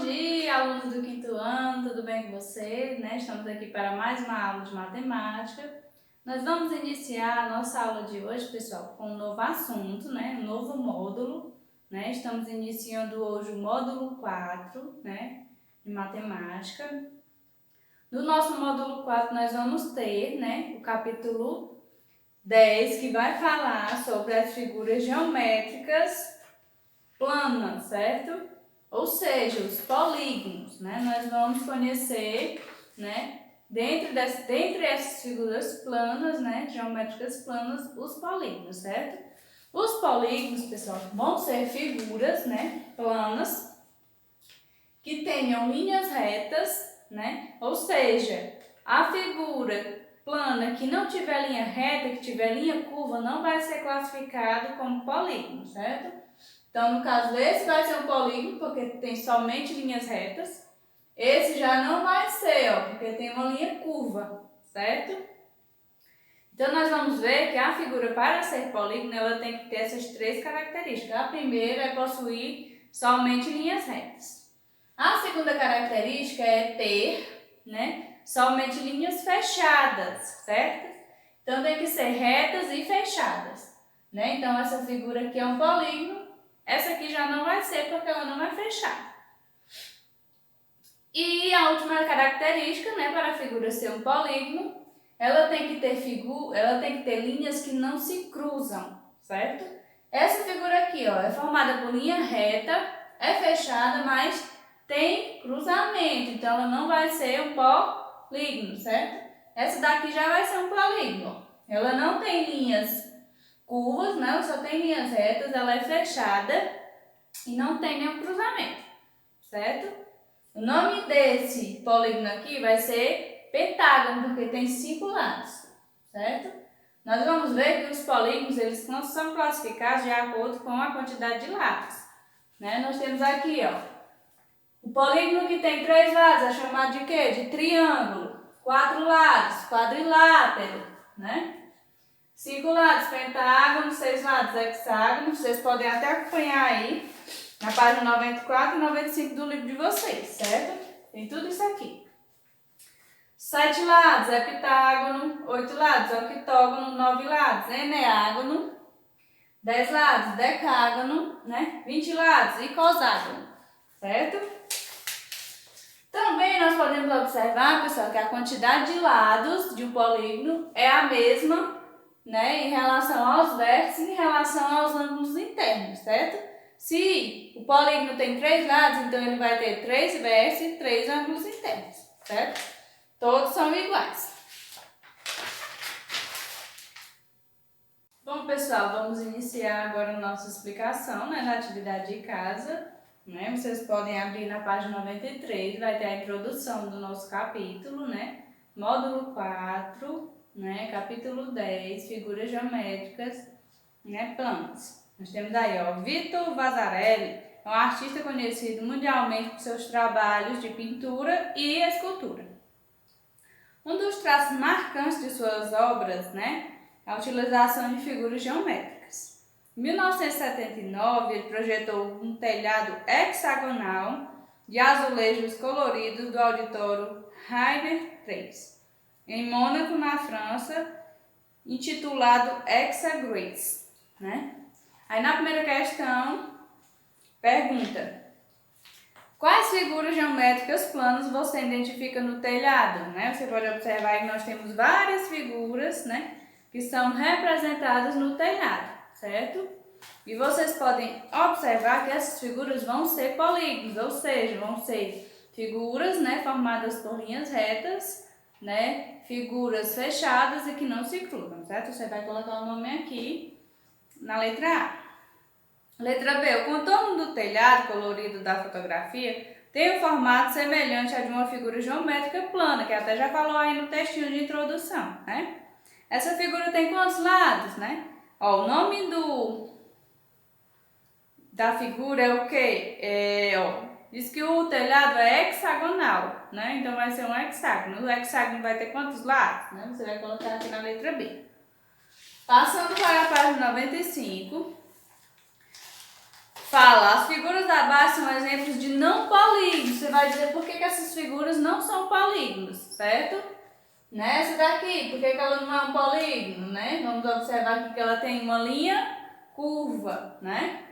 dia, alunos do quinto ano, tudo bem com vocês? Estamos aqui para mais uma aula de matemática. Nós vamos iniciar a nossa aula de hoje, pessoal, com um novo assunto, um novo módulo. Estamos iniciando hoje o módulo 4, de matemática. No nosso módulo 4, nós vamos ter, o capítulo 10, que vai falar sobre as figuras geométricas planas, certo? Ou seja, os polígonos, Nós vamos conhecer, dentre essas figuras planas, geométricas planas, os polígonos, certo? Os polígonos, pessoal, vão ser figuras, planas, que tenham linhas retas, Ou seja, a figura plana que não tiver linha reta, que tiver linha curva, não vai ser classificado como polígono, certo? Então, no caso, esse vai ser um polígono, porque tem somente linhas retas. Esse já não vai ser, porque tem uma linha curva, certo? Então, nós vamos ver que a figura, para ser polígono, ela tem que ter essas três características. A primeira é possuir somente linhas retas. A segunda característica é ter, somente linhas fechadas, certo? Então, tem que ser retas e fechadas, Então, essa figura aqui é um polígono. Essa aqui já não vai ser, porque ela não é fechada. E a última característica, para a figura ser um polígono, ela tem que ter linhas que não se cruzam, certo? Essa figura aqui, é formada por linha reta, é fechada, mas tem cruzamento, então ela não vai ser um polígono, certo? Essa daqui já vai ser um polígono. Ela não tem linhas curvas, ela só tem linhas retas, ela é fechada e não tem nenhum cruzamento, certo? O nome desse polígono aqui vai ser pentágono, porque tem 5 lados, certo? Nós vamos ver que os polígonos, eles não são classificados de acordo com a quantidade de lados, Nós temos aqui, o polígono que tem 3 lados é chamado de quê? De triângulo. 4 lados, quadrilátero, 5 lados, pentágono, 6 lados, hexágono. Vocês podem até acompanhar aí na página 94 e 95 do livro de vocês, certo? Tem tudo isso aqui. 7 lados, heptágono. 8 lados, octógono. 9 lados, eneágono. 10 lados, decágono, 20 lados, icoságono, certo? Também nós podemos observar, pessoal, que a quantidade de lados de um polígono é a mesma, em relação aos vértices e em relação aos ângulos internos, certo? Se o polígono tem 3 lados, então ele vai ter 3 vértices e 3 ângulos internos, certo? Todos são iguais. Bom, pessoal, vamos iniciar agora a nossa explicação, da atividade de casa. Vocês podem abrir na página 93, vai ter a introdução do nosso capítulo, Módulo 4, capítulo 10, figuras geométricas, planas. Nós temos aí, Vitor Vasarely, é um artista conhecido mundialmente por seus trabalhos de pintura e escultura. Um dos traços marcantes de suas obras, é a utilização de figuras geométricas. Em 1979, ele projetou um telhado hexagonal de azulejos coloridos do auditório Rainer III, em Mônaco, na França, intitulado Hexagrace, Aí na primeira questão, pergunta: quais figuras geométricas planas você identifica no telhado? Você pode observar que nós temos várias figuras, que são representadas no telhado, certo? E vocês podem observar que essas figuras vão ser polígonos, ou seja, vão ser figuras, formadas por linhas retas, figuras fechadas e que não se cruzam, certo? Você vai colocar o nome aqui na letra A. Letra B, o contorno do telhado colorido da fotografia tem um formato semelhante a de uma figura geométrica plana, que até já falou aí no textinho de introdução, Essa figura tem quantos lados, O nome da figura é o quê? Diz que o telhado é hexagonal, Então vai ser um hexágono. O hexágono vai ter quantos lados, Você vai colocar aqui na letra B. Passando para a página 95, fala, as figuras abaixo são exemplos de não polígonos. vai dizer por que essas figuras não são polígonos, certo? Né? Essa daqui, por que ela não é um polígono, né? Vamos observar aqui que ela tem uma linha curva, né?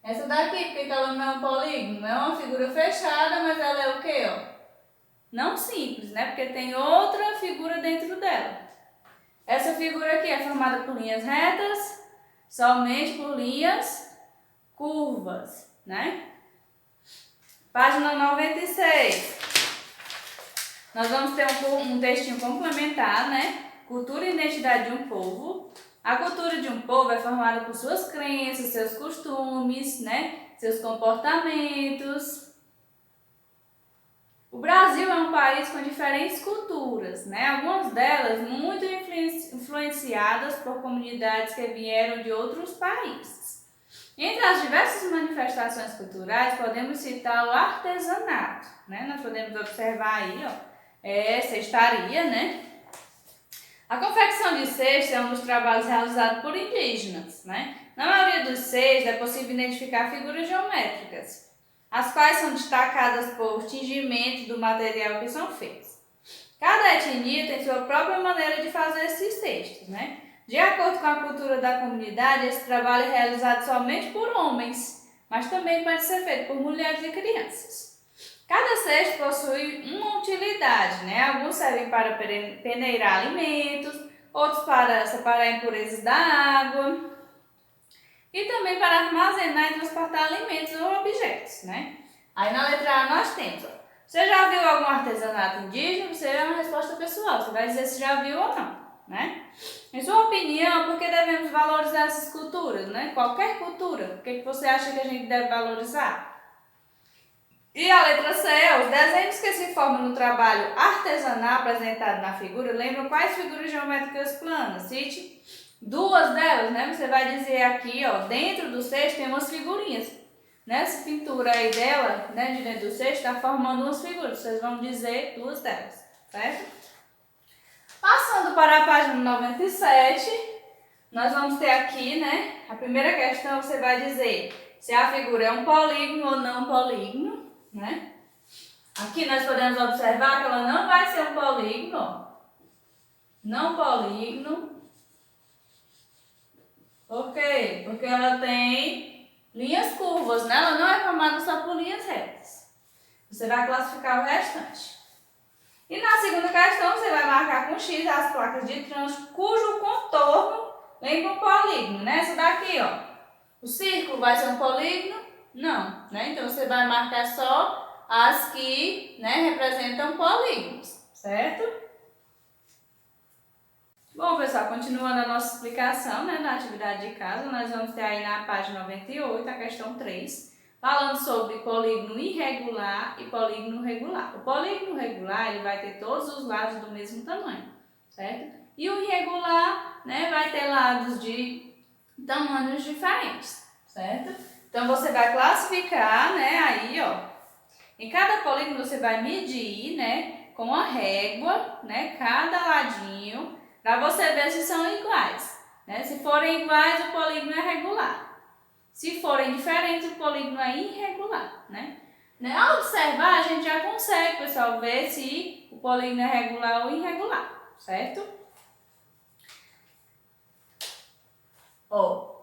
Essa daqui, por que ela não é um polígono? É uma figura fechada, mas ela é o quê, ó? Não simples, né? Porque tem outra figura dentro dela. Essa figura aqui é formada por linhas retas, somente por linhas curvas, né? Página 96. Nós vamos ter um textinho complementar, né? Cultura e identidade de um povo. A cultura de um povo é formada por suas crenças, seus costumes, né? Seus comportamentos. O Brasil é um país com diferentes culturas, né? Algumas delas muito influenciadas por comunidades que vieram de outros países. Entre as diversas manifestações culturais, podemos citar o artesanato, né? Nós podemos observar aí, ó, cestaria, né? A confecção de cesta é um dos trabalhos realizados por indígenas, né? Na maioria dos cestos é possível identificar figuras geométricas, as quais são destacadas por tingimento do material que são feitos. Cada etnia tem sua própria maneira de fazer esses cestos, né? De acordo com a cultura da comunidade, esse trabalho é realizado somente por homens, mas também pode ser feito por mulheres e crianças. Cada cesto possui uma utilidade, né? Alguns servem para peneirar alimentos, outros para separar impurezas da água e também para armazenar e transportar alimentos ou objetos, né? Aí na letra A nós temos, ó, você já viu algum artesanato indígena? Você é uma resposta pessoal, você vai dizer se já viu ou não, né? Em sua opinião, por que devemos valorizar essas culturas, né? Qualquer cultura, o que você acha que a gente deve valorizar? E a letra C, os desenhos que se formam no trabalho artesanal apresentado na figura lembram quais figuras geométricas planas? Cite duas delas, né? Você vai dizer aqui, ó, dentro do cesto tem umas figurinhas. Nessa pintura aí dela, né, de dentro do cesto, está formando umas figuras. Vocês vão dizer duas delas, certo? Passando para a página 97, nós vamos ter aqui, né, a primeira questão, você vai dizer se a figura é um polígono ou não polígono. Né? Aqui nós podemos observar que ela não vai ser um polígono, ó. Não polígono. Por quê? Porque ela tem linhas curvas, né? Ela não é formada só por linhas retas. Você vai classificar o restante. E na segunda questão, você vai marcar com X as placas de trânsito cujo contorno lembra um polígono, né? Essa daqui, ó. O círculo vai ser um polígono? Não, né? Então você vai marcar só as que, né, representam polígonos, certo? Bom, pessoal, continuando a nossa explicação, né, na atividade de casa, nós vamos ter aí na página 98 a questão 3, falando sobre polígono irregular e polígono regular. O polígono regular, ele vai ter todos os lados do mesmo tamanho, certo? E o irregular, né, vai ter lados de tamanhos diferentes, certo? Então, você vai classificar, né, aí, ó, em cada polígono você vai medir, né, com a régua, né, cada ladinho, para você ver se são iguais, né? Se forem iguais, o polígono é regular. Se forem diferentes, o polígono é irregular, né? Ao observar, a gente já consegue, pessoal, ver se o polígono é regular ou irregular, certo? Ó.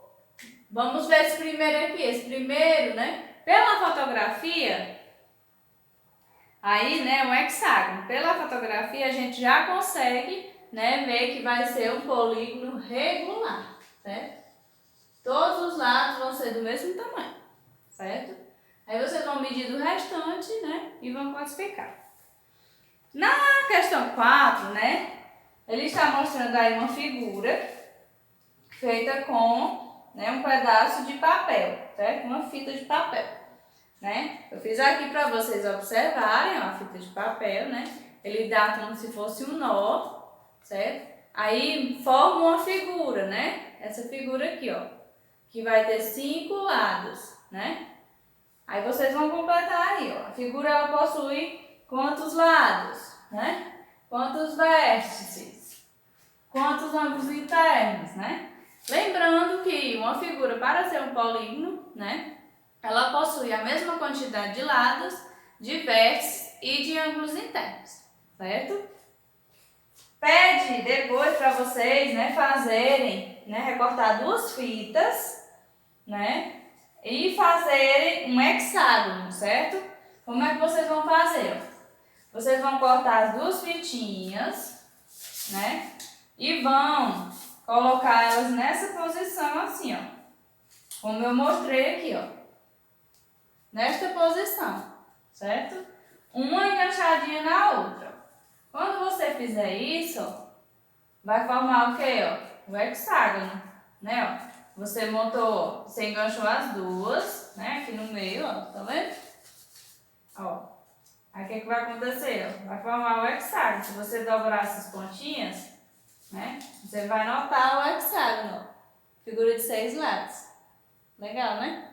Vamos ver esse primeiro aqui. Esse primeiro, né? Pela fotografia, aí, né, um hexágono. Pela fotografia, a gente já consegue, né, ver que vai ser um polígono regular, certo? Todos os lados vão ser do mesmo tamanho, certo? Aí vocês vão medir do restante, né, e vão classificar. Na questão 4, né, ele está mostrando aí uma figura feita com, né, um pedaço de papel, certo? Uma fita de papel, né? Eu fiz aqui para vocês observarem, ó, a fita de papel, né? Ele dá como se fosse um nó, certo? Aí forma uma figura, né? Essa figura aqui, ó, que vai ter 5 lados, né? Aí vocês vão completar aí, ó. A figura ela possui quantos lados, né? Quantos vértices? Quantos ângulos internos, né? Lembrando que uma figura, para ser um polígono, né, ela possui a mesma quantidade de lados, de vértices e de ângulos internos, certo? Pede depois para vocês, né, fazerem, né, recortar duas fitas, né, e fazerem um hexágono, certo? Como é que vocês vão fazer? Vocês vão cortar as duas fitinhas, né, e vão colocar elas nessa posição assim, ó, como eu mostrei aqui, ó, nesta posição, certo? Uma enganchadinha na outra. Quando você fizer isso, ó, vai formar o quê, ó? O hexágono, né, ó. Você montou, você enganchou as duas, né, aqui no meio, ó, tá vendo? Ó, aí o que vai acontecer, ó? Vai formar o hexágono. Se você dobrar essas pontinhas, né, você vai notar o hexágono, ó. Figura de 6 lados. Legal, né?